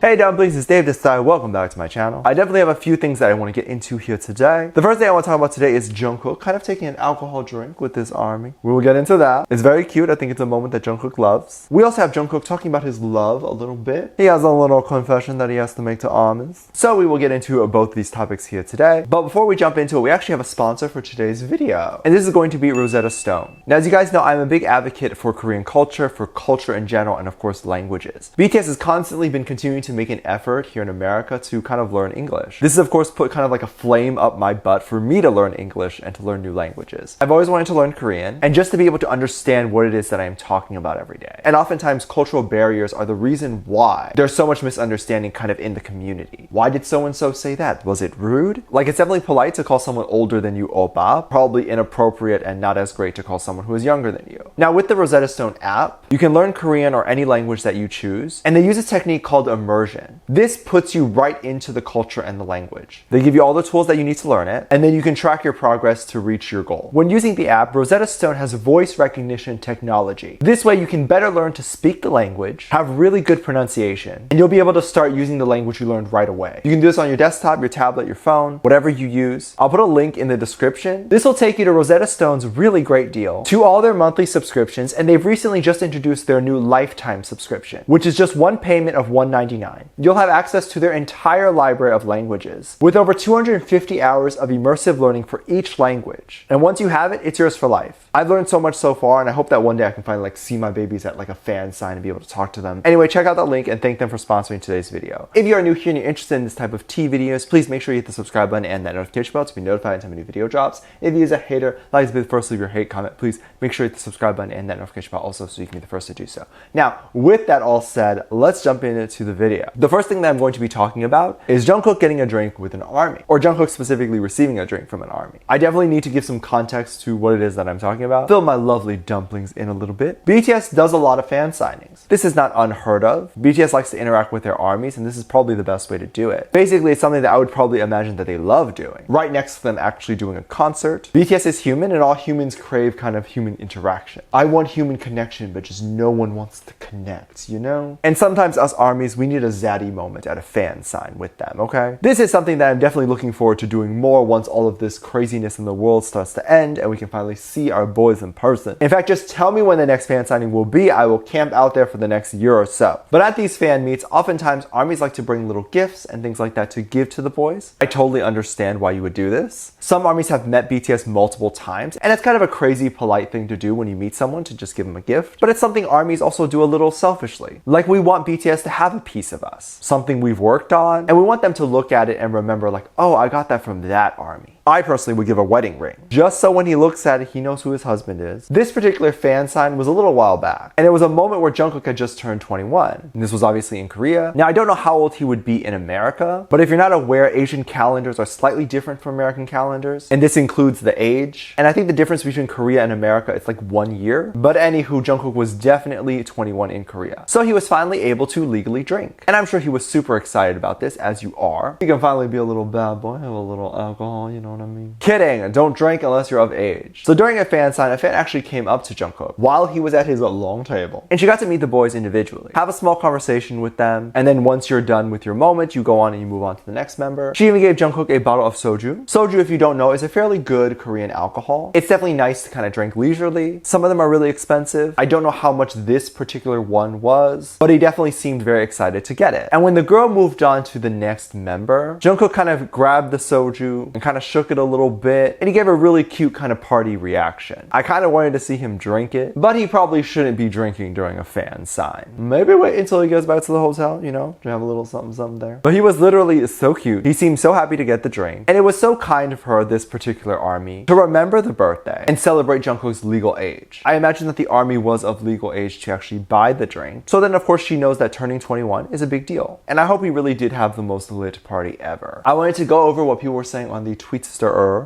Hey dumplings, it's Dave this side. Welcome back to my channel. I definitely have a few things that I want to get into here today. The first thing I want to talk about today is Jungkook kind of taking an alcohol drink with his army. We will get into that. It's very cute. I think it's a moment that Jungkook loves. We also have Jungkook talking about his love a little bit. He has a little confession that he has to make to armies. So we will get into both these topics here today. But before we jump into it, we actually have a sponsor for today's video. And this is going to be Rosetta Stone. Now, as you guys know, I'm a big advocate for Korean culture, for culture in general, and of course languages. BTS has constantly been continuing to make an effort here in America to kind of learn English. This has of course put kind of like a flame up my butt for me to learn English and to learn new languages. I've always wanted to learn Korean and just to be able to understand what it is that I am talking about every day. And oftentimes cultural barriers are the reason why there's so much misunderstanding kind of in the community. Why did so-and-so say that? Was it rude? Like, it's definitely polite to call someone older than you oppa, probably inappropriate and not as great to call someone who is younger than you. Now with the Rosetta Stone app, you can learn Korean or any language that you choose, and they use a technique called immersion. This puts you right into the culture and the language. They give you all the tools that you need to learn it, and then you can track your progress to reach your goal. When using the app, Rosetta Stone has voice recognition technology. This way you can better learn to speak the language, have really good pronunciation, and you'll be able to start using the language you learned right away. You can do this on your desktop, your tablet, your phone, whatever you use. I'll put a link in the description. This will take you to Rosetta Stone's really great deal to all their monthly subscriptions, and they've recently just introduced their new lifetime subscription, which is just one payment of $1.99. You'll have access to their entire library of languages with over 250 hours of immersive learning for each language. And once you have it, it's yours for life. I've learned so much so far, and I hope that one day I can finally see my babies at like a fan sign and be able to talk to them. Anyway, check out that link and thank them for sponsoring today's video. If you are new here and you're interested in this type of tea videos, please make sure you hit the subscribe button and that notification bell to be notified anytime a new video drops. If you is a hater, like to be the first to leave your hate comment, please make sure you hit the subscribe button and that notification bell also so you can be the first to do so. Now, with that all said, let's jump into the video. The first thing that I'm going to be talking about is Jungkook getting a drink with an army, or Jungkook specifically receiving a drink from an army. I definitely need to give some context to what it is that I'm talking about. Fill my lovely dumplings in a little bit. BTS does a lot of fan signings. This is not unheard of. BTS likes to interact with their armies, and this is probably the best way to do it. Basically, it's something that I would probably imagine that they love doing, right next to them actually doing a concert. BTS is human, and all humans crave kind of human interaction. I want human connection, but just no one wants to connect, you know? And sometimes us armies, we need a zaddy moment at a fan sign with them, okay? This is something that I'm definitely looking forward to doing more once all of this craziness in the world starts to end and we can finally see our boys in person. In fact, just tell me when the next fan signing will be. I will camp out there for the next year or so. But at these fan meets, oftentimes armies like to bring little gifts and things like that to give to the boys. I totally understand why you would do this. Some armies have met BTS multiple times, and it's kind of a crazy polite thing to do when you meet someone, to just give them a gift. But it's something armies also do a little selfishly. Like, we want BTS to have a piece of us, something we've worked on, and we want them to look at it and remember like, oh, I got that from that army. I personally would give a wedding ring, just so when he looks at it, he knows who his husband is. This particular fan sign was a little while back, and it was a moment where Jungkook had just turned 21. And this was obviously in Korea. Now, I don't know how old he would be in America, but if you're not aware, Asian calendars are slightly different from American calendars, and this includes the age. And I think the difference between Korea and America, it's like 1 year. But anywho, Jungkook was definitely 21 in Korea. So he was finally able to legally drink. And I'm sure he was super excited about this, as you are. You can finally be a little bad boy, have a little alcohol, you know what I mean? Kidding, don't drink unless you're of age. So during a fan sign, a fan actually came up to Jungkook while he was at his long table, and she got to meet the boys individually, have a small conversation with them, and then once you're done with your moment, you go on and you move on to the next member. She even gave Jungkook a bottle of soju. Soju, if you don't know, is a fairly good Korean alcohol. It's definitely nice to kind of drink leisurely. Some of them are really expensive. I don't know how much this particular one was, but he definitely seemed very excited to get it. And when the girl moved on to the next member, Jungkook kind of grabbed the soju and kind of shook it a little bit, and he gave a really cute kind of party reaction. I kind of wanted to see him drink it, but he probably shouldn't be drinking during a fan sign. Maybe wait until he goes back to the hotel, you know, to have a little something there. But he was literally so cute. He seemed so happy to get the drink, and it was so kind of her, this particular army, to remember the birthday and celebrate Jungkook's legal age. I imagine that the army was of legal age to actually buy the drink, so then of course she knows that turning 21 is a big deal. And I hope he really did have the most lit party ever. I wanted to go over what people were saying on the tweetster,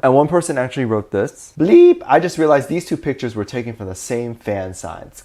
and one person actually wrote this. Bleep! I just realized these two pictures were taken from the same fan signs.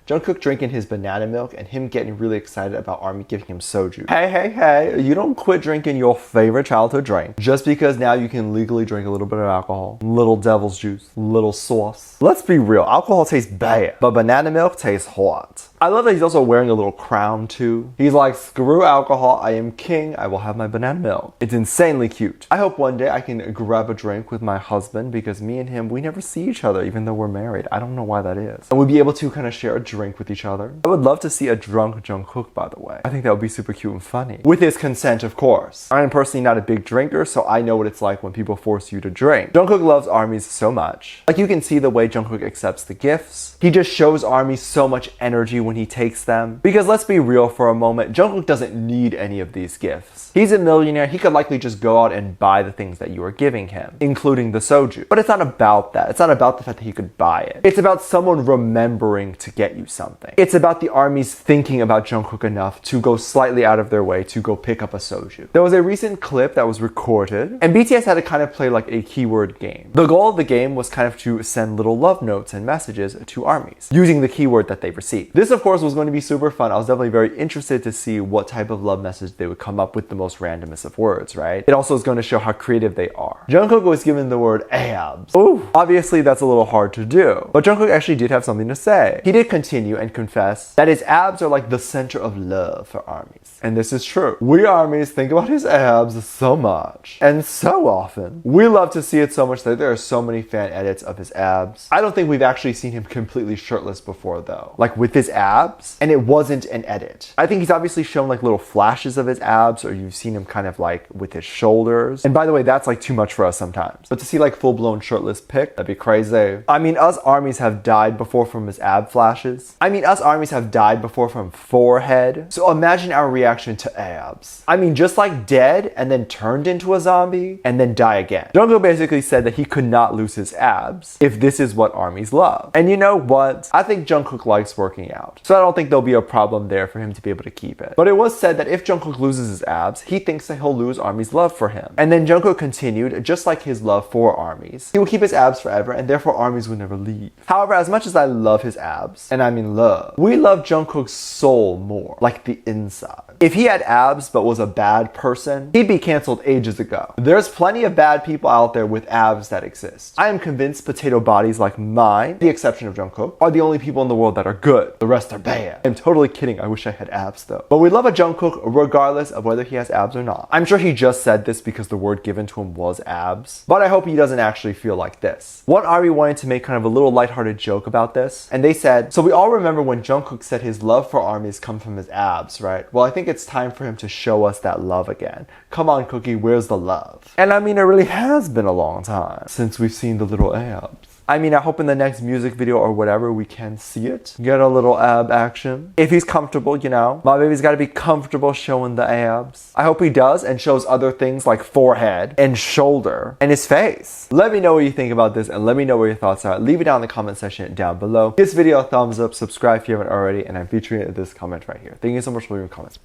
Jungkook drinking his banana milk and him getting really excited about ARMY giving him soju. Hey, you don't quit drinking your favorite childhood drink just because now you can legally drink a little bit of alcohol. Little devil's juice, little sauce. Let's be real, alcohol tastes bad, but banana milk tastes hot. I love that he's also wearing a little crown too. He's like, screw alcohol, I am king, I will have my banana milk. It's insanely cute. I hope one day I can grab a drink with my husband because me and him, we never see each other even though we're married. I don't know why that is. And we'd be able to kind of share a drink with each other. I would love to see a drunk Jungkook, by the way. I think that would be super cute and funny. With his consent, of course. I am personally not a big drinker, so I know what it's like when people force you to drink. Jungkook loves ARMYs so much. Like, you can see the way Jungkook accepts the gifts. He just shows ARMY so much energy when he takes them. Because let's be real for a moment, Jungkook doesn't need any of these gifts. He's a millionaire, he could likely just go out and buy the things that you are giving him, including the soju. But it's not about that. It's not about the fact that he could buy it. It's about someone remembering to get you something. It's about the ARMYs thinking about Jungkook enough to go slightly out of their way to go pick up a soju. There was a recent clip that was recorded, and BTS had to kind of play like a keyword game. The goal of the game was kind of to send little love notes and messages to ARMYs using the keyword that they received. This, of course, was going to be super fun. I was definitely very interested to see what type of love message they would come up with the most randomest of words, right? It also is going to show how creative they are. Jungkook was given the word abs. Ooh, obviously that's a little hard to do, but Jungkook actually did have something to say. He did continue and confess that his abs are like the center of love for ARMYs. And this is true. We ARMYs think about his abs so much and so often. We love to see it so much that there are so many fan edits of his abs. I don't think we've actually seen him completely shirtless before though, like with his abs, and it wasn't an edit. I think he's obviously shown like little flashes of his abs, or you've seen him kind of like with his shoulders. And by the way, that's like too much for us sometimes. But to see like full-blown shirtless pic, that'd be crazy. I mean, us ARMYs have died before from his ab flashes. I mean, us ARMYs have died before from forehead. So imagine our reaction to abs. I mean, just like dead and then turned into a zombie and then die again. Jungkook basically said that he could not lose his abs if this is what ARMYs love. And you know what? I think Jungkook likes working out, so I don't think there'll be a problem there for him to be able to keep it. But it was said that if Jungkook loses his abs, he thinks that he'll lose ARMY's love for him. And then Jungkook continued, just like his love for ARMYs, he will keep his abs forever, and therefore ARMYs will never leave. However, as much as I love his abs, and I mean love, we love Jungkook's soul more, like the inside. If he had abs but was a bad person, he'd be canceled ages ago. There's plenty of bad people out there with abs that exist. I am convinced potato bodies like mine, the exception of Jungkook, are the only people in the world that are good. The rest are bad. I'm totally kidding. I wish I had abs though. But we love a Jungkook regardless of whether he has abs or not. I'm sure he just said this because the word given to him was abs, but I hope he doesn't actually feel like this. One ARMY wanted to make kind of a little lighthearted joke about this, and they said, so we all remember when Jungkook said his love for ARMYs come from his abs, right? Well, I think it's time for him to show us that love again. Come on, Cookie, where's the love? And I mean, it really has been a long time since we've seen the little abs. I mean, I hope in the next music video or whatever we can see it. Get a little ab action. If he's comfortable, you know. My baby's gotta be comfortable showing the abs. I hope he does and shows other things like forehead and shoulder and his face. Let me know what you think about this and let me know what your thoughts are. Leave it down in the comment section down below. Give this video a thumbs up, subscribe if you haven't already, and I'm featuring this comment right here. Thank you so much for leaving comments.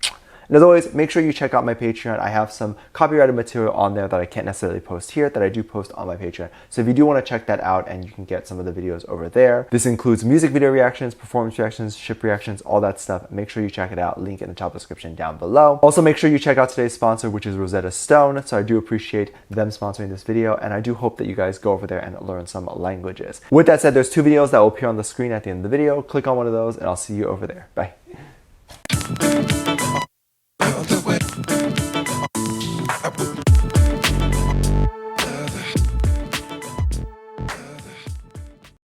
And as always, make sure you check out my Patreon. I have some copyrighted material on there that I can't necessarily post here that I do post on my Patreon. So if you do want to check that out, and you can get some of the videos over there. This includes music video reactions, performance reactions, ship reactions, all that stuff. Make sure you check it out. Link in the top description down below. Also, make sure you check out today's sponsor, which is Rosetta Stone. So I do appreciate them sponsoring this video, and I do hope that you guys go over there and learn some languages. With that said, there's 2 videos that will appear on the screen at the end of the video. Click on one of those, and I'll see you over there. Bye.